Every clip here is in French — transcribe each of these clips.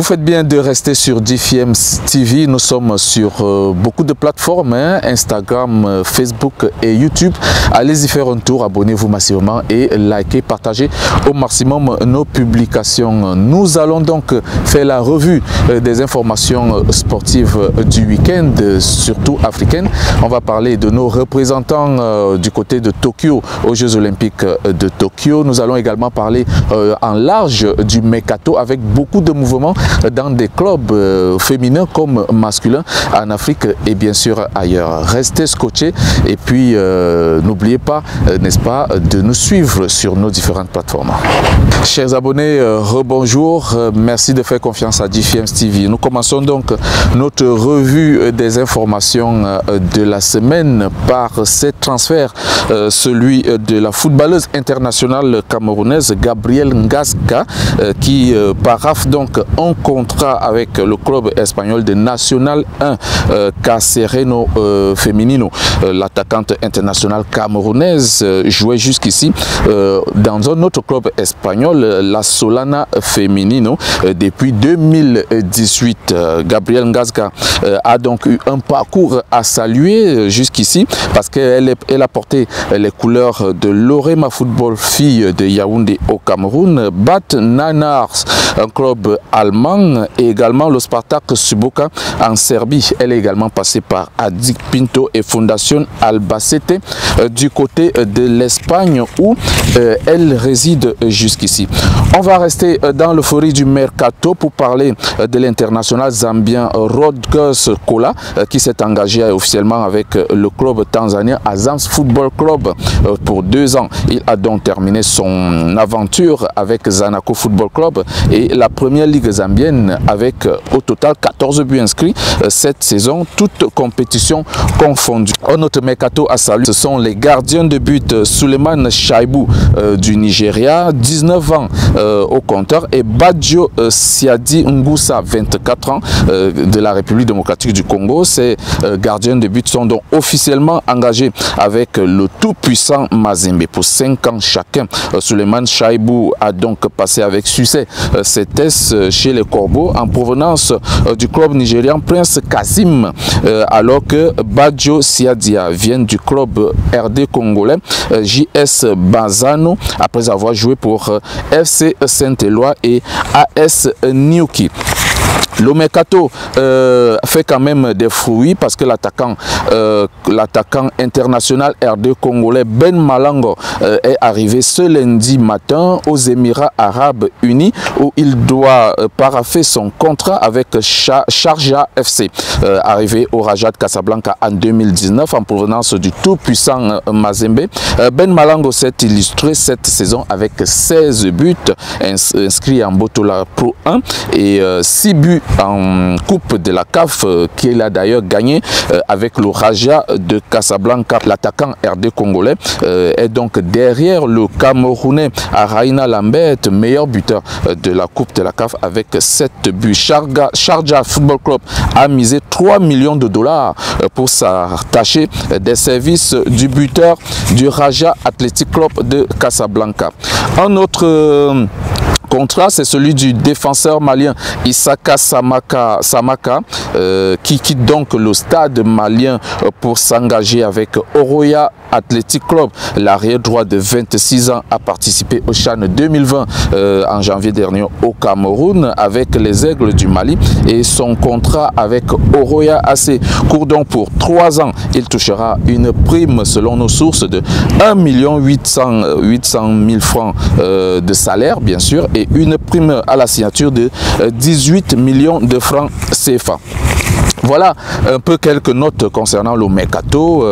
faites bien de rester sur DFM TV. Nous sommes sur beaucoup de plateformes, Instagram, Facebook et YouTube. Allez-y faire un tour, abonnez-vous massivement et likez, partagez au maximum nos publications. Nous allons donc faire la revue des informations sportives du week-end, surtout africaines. On va parler de nos représentants du côté de Tokyo, aux Jeux Olympiques de Tokyo. Nous allons également parler en large du mercato avec beaucoup de mouvements dans des clubs féminins comme masculins en Afrique et bien sûr ailleurs. Restez scotchés et puis n'oubliez pas, n'est-ce pas, de nous suivre sur nos différentes plateformes. Chers abonnés, rebonjour, merci de faire confiance à DFM TV. Nous commençons donc notre revue des informations de la semaine par ces transferts, celui de la footballeuse internationale camerounaise Gabrielle Ngazka qui paraphe donc un contrat avec le club espagnol de National 1 Casereno Femenino. L'attaquante internationale camerounaise jouait jusqu'ici dans un autre club espagnol, la Solana Femenino, depuis 2018. Gabrielle Ngazka a donc eu un parcours à saluer jusqu'ici parce qu'elle a porté les couleurs de l'Orema Football Fille de Yaoundé au Cameroun, Bat Nanars, un club allemand, et également le Spartak Subotica en Serbie. Elle est également passée par Adik Pinto et Fondation Albacete du côté de l'Espagne où elle réside jusqu'ici. On va rester dans l'euphorie du mercato pour parler de l'international zambien Rodgers Kola qui s'est engagé officiellement avec le club tanzanien Azams Football Club pour 2 ans. Il a donc terminé son aventure avec Zanaco Football Club et la première ligue zambienne avec au total 14 buts inscrits cette saison, toutes compétitions confondues. Un autre mercato à saluer, ce sont les gardiens de but Suleiman Shaibou du Nigeria, 19 ans au compteur, et Badjo Siadi Ngusa, 24 ans de la République démocratique du Congo. Ces gardiens de but sont donc officiellement engagés avec le tout-puissant Mazembe pour 5 ans chacun. Suleiman Shaibou a donc passé avec succès ses tests chez les Corbeaux en provenance du club nigérian Prince Kasim, alors que Badjo Siadia vient du club RD congolais JS Bazano après avoir joué pour FC Saint-Éloi et AS Niuki. Le mercato fait quand même des fruits parce que l'attaquant international RD congolais Ben Malango est arrivé ce lundi matin aux Émirats Arabes Unis où il doit parapher son contrat avec Sharjah FC. Arrivé au Raja de Casablanca en 2019 en provenance du tout-puissant Mazembe, Ben Malango s'est illustré cette saison avec 16 buts inscrits en Botola Pro 1 et 6 buts en Coupe de la CAF qu'il a d'ailleurs gagné avec le Raja de Casablanca. L'attaquant RD congolais est donc derrière le Camerounais Araina Lambert, meilleur buteur de la Coupe de la CAF avec 7 buts. Sharjah Football Club a misé 3 millions de dollars pour s'attacher des services du buteur du Raja Athletic Club de Casablanca. Un autre contrat, c'est celui du défenseur malien Isaka Samaka qui quitte donc le stade malien pour s'engager avec Oroya Athletic Club. L'arrière droit de 26 ans a participé au CHAN 2020 en janvier dernier au Cameroun avec les Aigles du Mali et son contrat avec Oroya AC court donc pour 3 ans. Il touchera une prime selon nos sources de 1 800 000 francs de salaire bien sûr et une prime à la signature de 18 millions de francs CFA. Voilà un peu quelques notes concernant le mercato.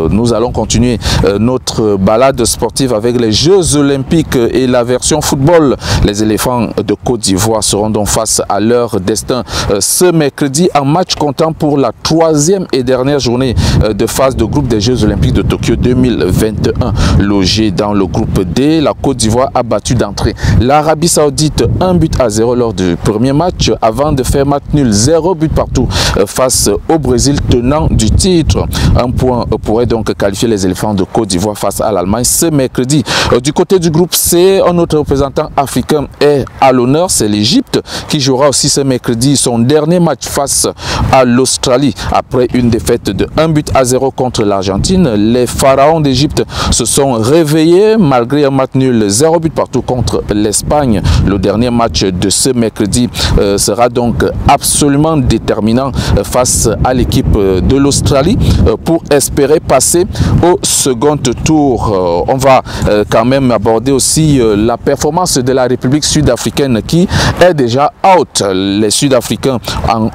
Nous allons continuer notre balade sportive avec les Jeux Olympiques et la version football. Les éléphants de Côte d'Ivoire seront donc face à leur destin ce mercredi en match comptant pour la 3e et dernière journée de phase de groupe des Jeux Olympiques de Tokyo 2021. Logé dans le groupe D, la Côte d'Ivoire a battu d'entrée l'Arabie Saoudite 1 but à 0 lors du premier match avant de faire match nul 0 but partout face face au Brésil, tenant du titre. Un point pourrait donc qualifier les éléphants de Côte d'Ivoire face à l'Allemagne ce mercredi. Du côté du groupe C, un autre représentant africain est à l'honneur, c'est l'Égypte qui jouera aussi ce mercredi son dernier match face à l'Australie. Après une défaite de 1-0 contre l'Argentine, les pharaons d'Égypte se sont réveillés malgré un match nul 0 but partout contre l'Espagne. Le dernier match de ce mercredi sera donc absolument déterminant face à l'équipe de l'Australie pour espérer passer au second tour. On va quand même aborder aussi la performance de la République sud-africaine qui est déjà out. Les Sud-Africains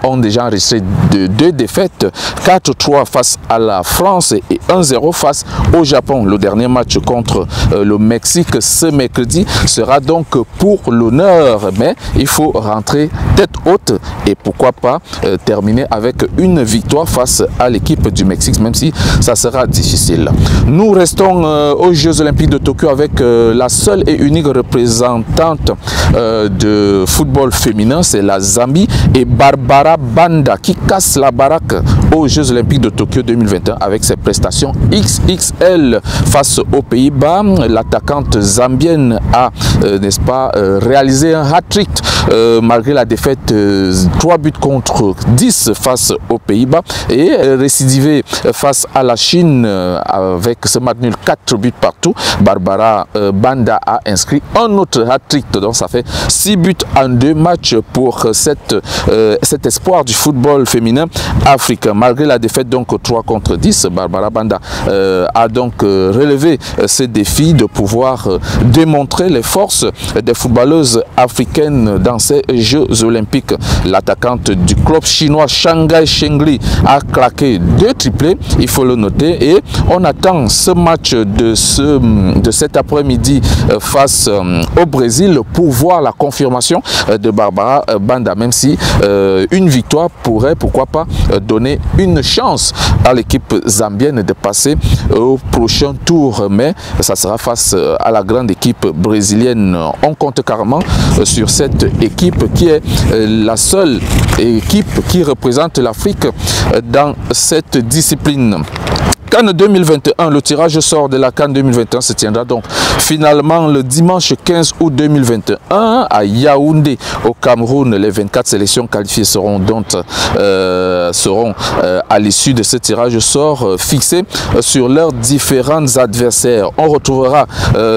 ont déjà enregistré deux défaites, 4-3 face à la France et 1-0 face au Japon. Le dernier match contre le Mexique ce mercredi sera donc pour l'honneur, mais il faut rentrer tête haute et pourquoi pas terminer avec une victoire face à l'équipe du Mexique, même si ça sera difficile. Nous restons aux Jeux Olympiques de Tokyo avec la seule et unique représentante de football féminin, c'est la Zambie, et Barbara Banda qui casse la baraque aux Jeux Olympiques de Tokyo 2021 avec ses prestations XXL face aux Pays-Bas. L'attaquante zambienne a, n'est-ce pas, réalisé un hat-trick malgré la défaite 3 buts contre 10 face aux Pays-Bas et récidivé face à la Chine avec ce match nul 4 buts partout. Barbara Banda a inscrit un autre hat-trick, donc ça fait 6 buts en 2 matchs pour cet espoir du football féminin africain. Malgré la défaite donc 3 contre 10, Barbara Banda a donc relevé ce défi de pouvoir démontrer les forces des footballeuses africaines dans ces Jeux Olympiques. L'attaquante du club chinois Shanghai Shengli a claqué 2 triplés, il faut le noter, et on attend ce match de cet après-midi face au Brésil pour voir la confirmation de Barbara Banda, même si une victoire pourrait, pourquoi pas, donner une chance à l'équipe zambienne de passer au prochain tour, mais ça sera face à la grande équipe brésilienne. On compte carrément sur cette équipe qui est la seule équipe qui représente l'Afrique dans cette discipline. CAN 2021, le tirage au sort de la CAN 2021 se tiendra donc finalement le dimanche 15 août 2021 à Yaoundé au Cameroun. Les 24 sélections qualifiées seront donc à l'issue de ce tirage au sort fixé sur leurs différents adversaires. On retrouvera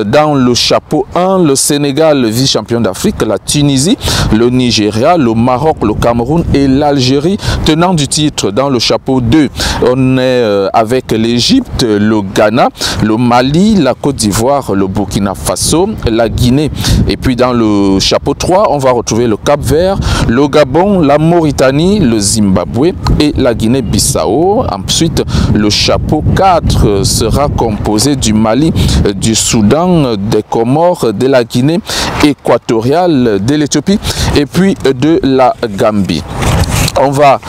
dans le chapeau 1 le Sénégal, le vice-champion d'Afrique, la Tunisie, le Nigeria, le Maroc, le Cameroun et l'Algérie tenant du titre. Dans le chapeau 2, on est avec l'Égypte, le Ghana, le Mali, la Côte d'Ivoire, le Burkina Faso, la Guinée. Et puis dans le chapeau 3, on va retrouver le Cap-Vert, le Gabon, la Mauritanie, le Zimbabwe et la Guinée-Bissau. Ensuite, le chapeau 4 sera composé du Mali, du Soudan, des Comores, de la Guinée équatoriale, de l'Éthiopie et puis de la Gambie. On va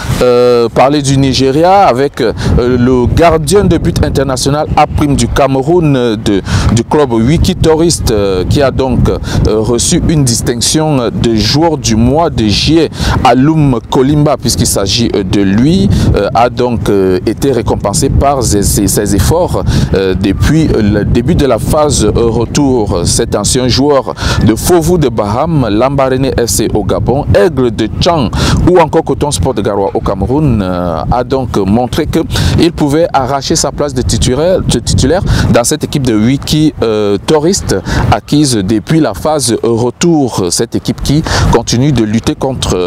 parler du Nigeria avec le gardien de but international A' du Cameroun du club Wiki Tourist qui a donc reçu une distinction de joueur du mois de juillet. Aloum Kolimba, puisqu'il s'agit de lui, a donc été récompensé par ses efforts depuis le début de la phase retour. Cet ancien joueur de Fovu de Baham, Lambaréné FC au Gabon, Aigle de Tchang ou encore Coton Sport de Garoua au Cameroun a donc montré qu'il pouvait arracher sa place de titulaire dans cette équipe de Wiki Tourist acquise depuis la phase retour. Cette équipe qui continue de lutter contre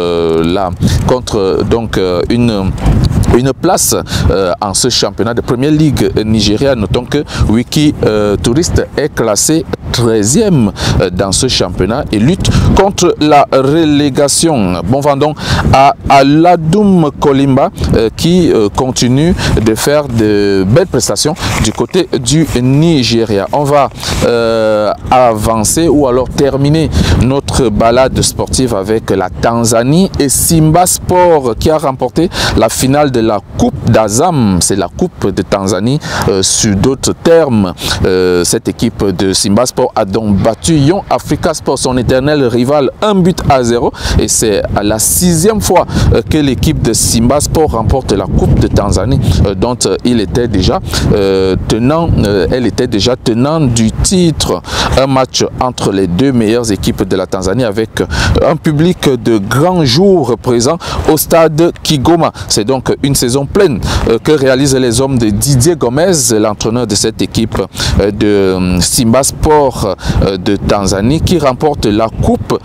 une place en ce championnat de première ligue nigériane. Notons que Wiki Tourist est classé 13e dans ce championnat et lutte contre la relégation. Bon vent donc à Aladoum Kolimba qui continue de faire de belles prestations du côté du Nigeria. On va avancer ou alors terminer notre balade sportive avec la Tanzanie et Simba Sport qui a remporté la finale de de la Coupe d'Azam, c'est la Coupe de Tanzanie sur d'autres termes. Cette équipe de Simba Sport a donc battu Young Africa Sport, son éternel rival, 1-0, et c'est à la 6e fois que l'équipe de Simba Sport remporte la Coupe de Tanzanie, dont elle était déjà tenant du titre. Un match entre les deux meilleures équipes de la Tanzanie avec un public de grands jours présent au stade Kigoma. C'est donc une saison pleine que réalisent les hommes de Didier Gomez, l'entraîneur de cette équipe de Simba Sport de Tanzanie, qui remporte la coupe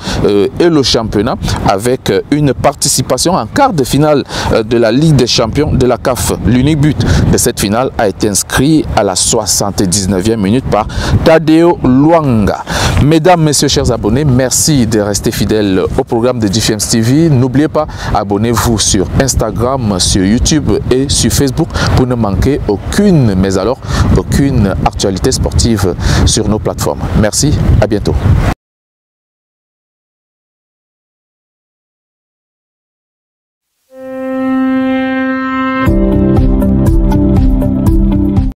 et le championnat avec une participation en quart de finale de la Ligue des champions de la CAF. L'unique but de cette finale a été inscrit à la 79e minute par Tadeo Luanga. Mesdames, messieurs, chers abonnés, merci de rester fidèles au programme de GFMs TV. N'oubliez pas, abonnez-vous sur Instagram, sur YouTube et sur Facebook pour ne manquer aucune actualité sportive sur nos plateformes. Merci, à bientôt.